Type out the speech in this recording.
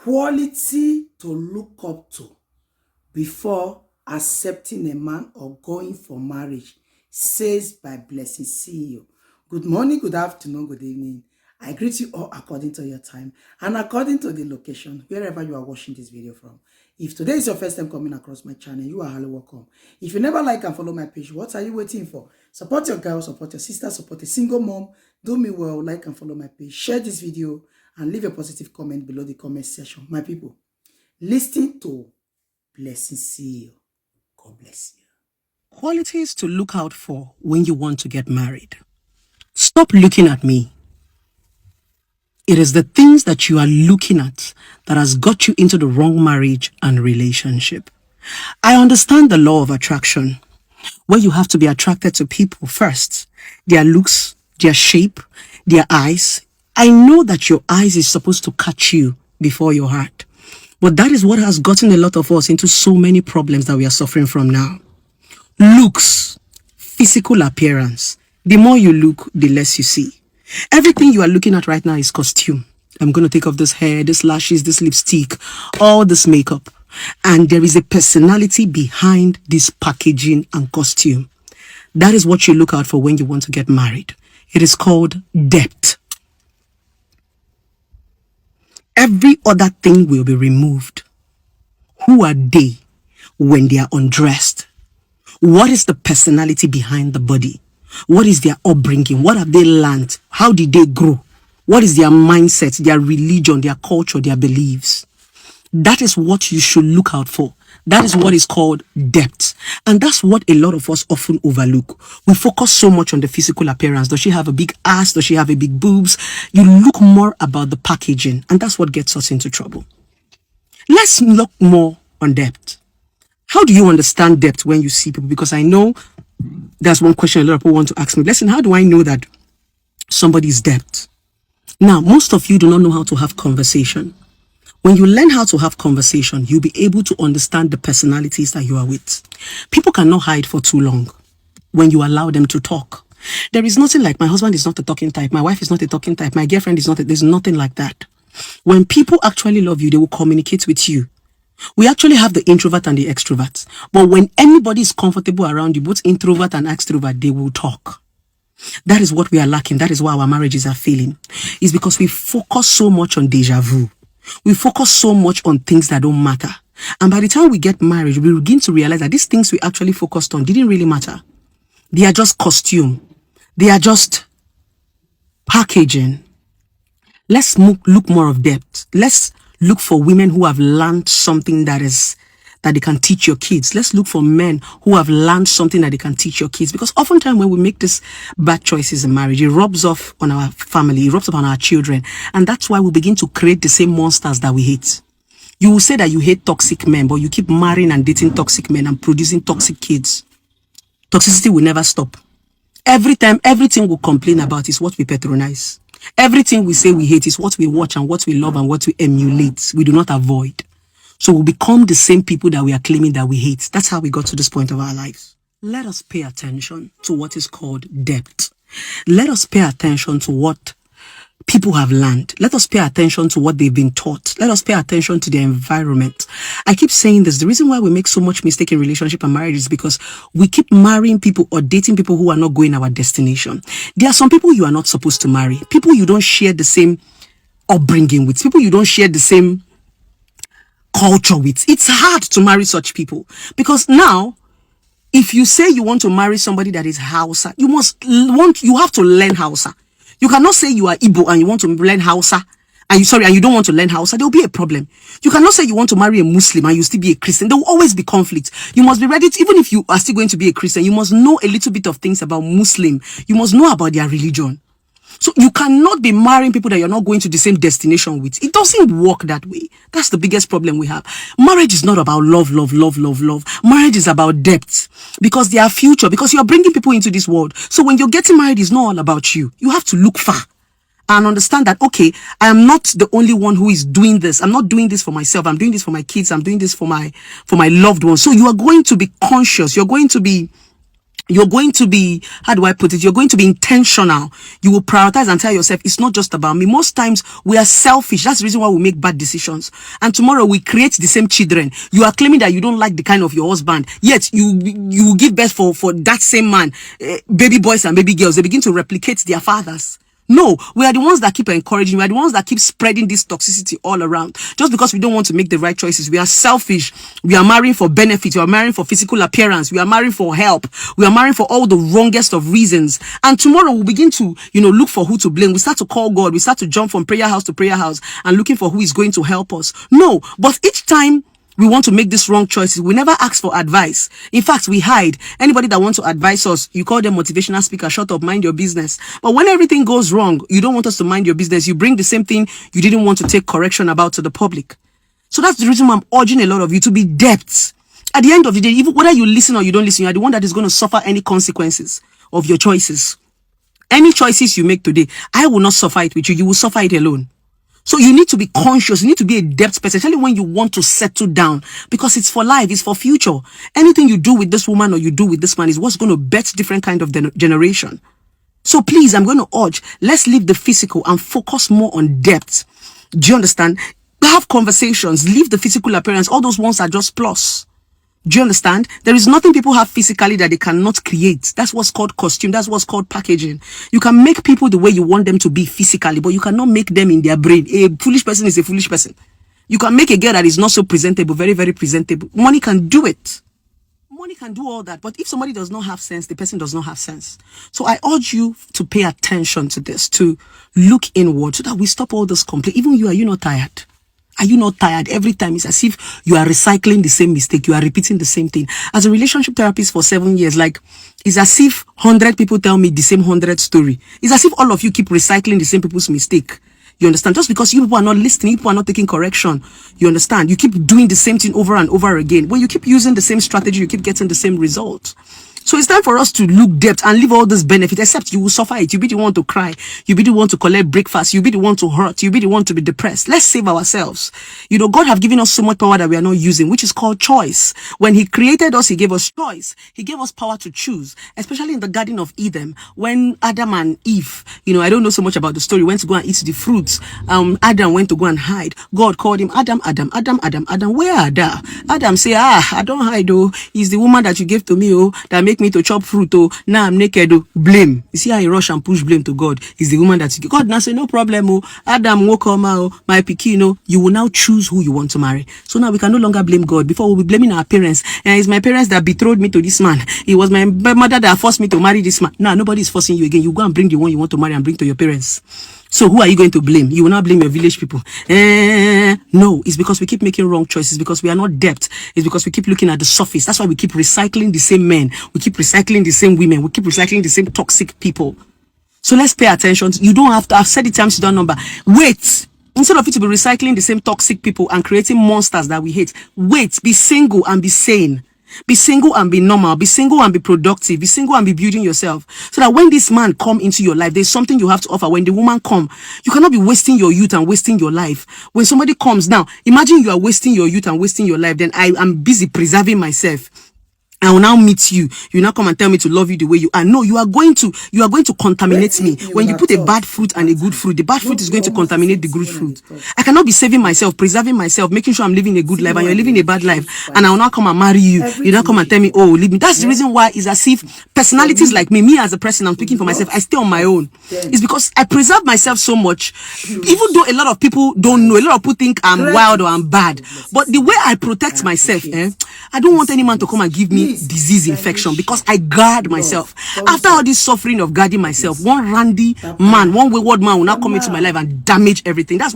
Quality to look up to before accepting a man or going for marriage, says by Blessing CEO. Good morning, good afternoon, good evening. I greet you all according to your time and according to the location, wherever you are watching this video from. If today is your first time coming across my channel, you are highly welcome. If you never like and follow my page, what are you waiting for? Support your girl, support your sister, support a single mom. Do me well, like and follow my page, share this video, and leave a positive comment below the comment section. My people, listen to Blessing CEO. God bless you. Qualities to look out for when you want to get married. Stop looking at me. It is the things that you are looking at that has got you into the wrong marriage and relationship. I understand the law of attraction, where you have to be attracted to people first. Their looks, their shape, their eyes. I know that your eyes is supposed to catch you before your heart. But that is what has gotten a lot of us into so many problems that we are suffering from now. Looks, physical appearance. The more you look, the less you see. Everything you are looking at right now is costume. I'm going to take off this hair, this lashes, this lipstick, all this makeup. And there is a personality behind this packaging and costume. That is what you look out for when you want to get married. It is called depth. Every other thing will be removed. Who are they when they are undressed? What is the personality behind the body? What is their upbringing? What have they learned? How did they grow? What is their mindset, their religion, their culture, their beliefs? That is what you should look out for. That is what is called depth. And that's what a lot of us often overlook. We focus so much on the physical appearance. Does she have a big ass? Does she have a big boobs? You look more about the packaging, and that's what gets us into trouble. Let's look more on depth. How do you understand depth when you see people? Because I know that's one question a lot of people want to ask me. Listen, how do I know that somebody's depth? Now, most of you do not know how to have conversation. When you learn how to have conversation, you'll be able to understand the personalities that you are with. People cannot hide for too long when you allow them to talk. There is nothing like my husband is not a talking type, my wife is not a talking type, my girlfriend is not there's nothing like that. When people actually love you, they will communicate with you. We actually have the introvert and the extrovert. But when anybody is comfortable around you, both introvert and extrovert, they will talk. That is what we are lacking. That is why our marriages are failing. It's because we focus so much on deja vu. We focus so much on things that don't matter. And by the time we get married, we begin to realize that these things we actually focused on didn't really matter. They are just costume. They are just packaging. Let's look more of depth. Let's look for women who have learned something that they can teach your kids. Let's look for men who have learned something that they can teach your kids. Because oftentimes when we make these bad choices in marriage, it rubs off on our family, it rubs off on our children. And that's why we begin to create the same monsters that we hate. You will say that you hate toxic men, but you keep marrying and dating toxic men and producing toxic kids. Toxicity will never stop. Every time, everything we complain about is what we patronize. Everything we say we hate is what we watch and what we love and what we emulate. We do not avoid. So we become the same people that we are claiming that we hate. That's how we got to this point of our lives. Let us pay attention to what is called depth. Let us pay attention to what people have learned. Let us pay attention to what they've been taught. Let us pay attention to their environment. I keep saying this. The reason why we make so much mistake in relationship and marriage is because we keep marrying people or dating people who are not going our destination. There are some people you are not supposed to marry. People you don't share the same upbringing with. People you don't share the same culture with. It's hard to marry such people because now, if you say you want to marry somebody that is Hausa, you have to learn Hausa. You cannot say you are Igbo and you want to learn Hausa and you don't want to learn Hausa. There will be a problem. You cannot say you want to marry a Muslim and you still be a Christian. There will always be conflict. You must be ready to, even if you are still going to be a Christian, you must know a little bit of things about Muslim. You must know about their religion. So you cannot be marrying people that you're not going to the same destination with. It doesn't work that way. That's the biggest problem we have. Marriage is not about love. Marriage is about depth. Because they are future. Because you're bringing people into this world. So when you're getting married, it's not all about you. You have to look far and understand that, okay, I am not the only one who is doing this. I'm not doing this for myself. I'm doing this for my kids. I'm doing this for my loved ones. So you are going to be conscious. You're going to be You're going to be, how do I put it? You're going to be intentional. You will prioritize and tell yourself, it's not just about me. Most times we are selfish. That's the reason why we make bad decisions. And tomorrow we create the same children. You are claiming that you don't like the kind of your husband, yet you will give birth for that same man, baby boys and baby girls. They begin to replicate their fathers. No, we are the ones that keep encouraging. We are the ones that keep spreading this toxicity all around. Just because we don't want to make the right choices. We are selfish. We are marrying for benefit. We are marrying for physical appearance. We are marrying for help. We are marrying for all the wrongest of reasons. And tomorrow we'll begin to, look for who to blame. We start to call God. We start to jump from prayer house to prayer house and looking for who is going to help us. No, but each time we want to make these wrong choices, we never ask for advice. In fact, we hide. Anybody that wants to advise us, you call them motivational speaker, shut up, mind your business. But when everything goes wrong, you don't want us to mind your business. You bring the same thing you didn't want to take correction about to the public. So that's the reason why I'm urging a lot of you to be depth. At the end of the day, even whether you listen or you don't listen, you are the one that is going to suffer any consequences of your choices. Any choices you make today, I will not suffer it with you. You will suffer it alone. So you need to be conscious. You need to be a depth person, especially when you want to settle down, because it's for life, it's for future. Anything you do with this woman or you do with this man is what's going to bet different kind of generation. So please, I'm going to urge, let's leave the physical and focus more on depth. Do you understand? Have conversations, leave the physical appearance. All those ones are just plus. Do you understand? There is nothing people have physically that they cannot create. That's what's called costume. That's what's called packaging. You can make people the way you want them to be physically, but you cannot make them in their brain. A foolish person is a foolish person. You can make a girl that is not so presentable, very, very presentable. Money can do it. Money can do all that. But if somebody does not have sense, the person does not have sense. So I urge you to pay attention to this, to look inward so that we stop all this complaint. Even you, are you not tired? Are you not tired? Every time it's as if you are recycling the same mistake. You are repeating the same thing. As a relationship therapist for 7 years, it's as if 100 people tell me the same 100 story. It's as if all of you keep recycling the same people's mistake. You understand? Just because you people are not listening, you people are not taking correction. You understand? You keep doing the same thing over and over again. When you keep using the same strategy, you keep getting the same result. So it's time for us to look depth and leave all this benefit, except you will suffer it. You be the one to cry. You be the one to collect breakfast. You be the one to hurt. You be the one to be depressed. Let's save ourselves. God have given us so much power that we are not using, which is called choice. When he created us, he gave us choice. He gave us power to choose, especially in the Garden of Eden, when Adam and Eve, I don't know so much about the story, went to go and eat the fruits. Adam went to go and hide. God called him, Adam, where are thou? Adam say, I don't hide, oh. He's the woman that you gave to me, oh, that make me to chop fruit, oh. Now I'm naked, oh. Blame. You see how he rush and push blame to God. He's the woman that you give. God now say, no problem, oh. Adam woke up, oh, my pikin, oh. You will now choose who you want to marry. So now we can no longer blame God. Before we'll be blaming our parents. And it's my parents that betrothed me to this man. It was my mother that forced me to marry this man. Now nobody is forcing you again. You go and bring the one you want to marry and bring to your parents. So who are you going to blame? You will not blame your village people. No, it's because we keep making wrong choices, because we are not depth. It's because we keep looking at the surface. That's why we keep recycling the same men. We keep recycling the same women. We keep recycling the same toxic people. So let's pay attention. You don't have to, I've said it times you don't number. Wait. Instead of you to be recycling the same toxic people and creating monsters that we hate, wait, be single and be sane. Be single and be normal. Be single and be productive. Be single and be building yourself. So that when this man come into your life, there's something you have to offer. When the woman come, you cannot be wasting your youth and wasting your life. When somebody comes now, imagine you are wasting your youth and wasting your life. Then I am busy preserving myself. I will now meet you. You now come and tell me to love you the way you are. No, you are going to contaminate me. When you put a bad fruit and a good fruit, the bad fruit is going to contaminate the good fruit. I cannot be saving myself, preserving myself, making sure I'm living a good life, and you're living a bad life. And I will not come and marry you. You now come and tell me, oh, leave me. That's the reason why it's as if personalities like me as a person, I'm speaking for myself, I stay on my own. It's because I preserve myself so much. Even though a lot of people don't know, a lot of people think I'm wild or I'm bad. But the way I protect myself, I don't want any man to come and give me disease, infection, because I guard myself. After all this suffering of guarding myself, one randy man, one wayward man will now come into my life and damage everything. That's